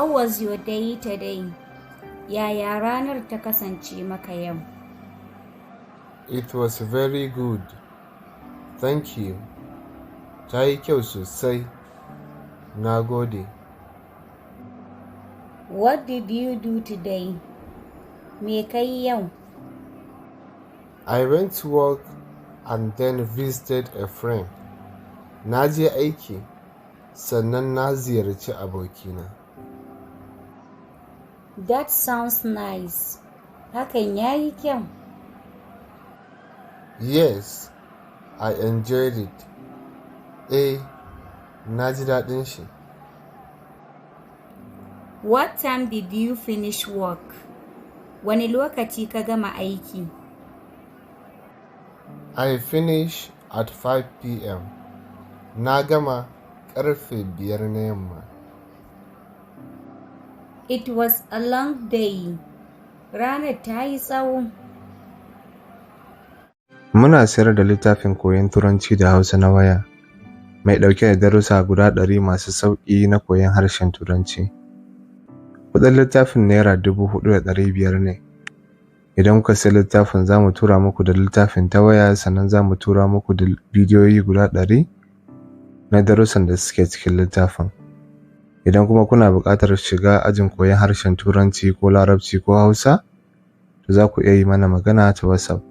How was your day today? Yaya ranar ta kasance maka yau? It was very good. Thank you. Ta yi kyau sosai. Na gode. What did you do today? Me kai yau? I went to work and then visited a friend. Na je aiki, sannan na ziyarci abokina. That sounds nice. Hakan yayi kyau. Yes, I enjoyed it. Na ji daɗin shi. What time did you finish work? Wani lokaci ka gama aiki? I finished at 5 p.m. Na gama ƙarfe 5 na yamma. It was a long day. Ranar ta yi tsawo. Muna sayar da littafin koyon Turanci da Hausa na waya, mai ɗauke da darussa guda 100 masu sauƙi na koyon harshen Turanci. Kuɗin littafin Naira 4,500 ne. Idan kuka sayi littafin za mu tura muku da littafin ta waya, sannan za mu tura muku da bidiyoyi guda 100 na darussan da suke cikin littafin. Idan kuma kuna buƙatar shiga ajin koyon harshen Turanci ko Larabci ko Hausa, to za ku iya yi mana magana ta WhatsApp.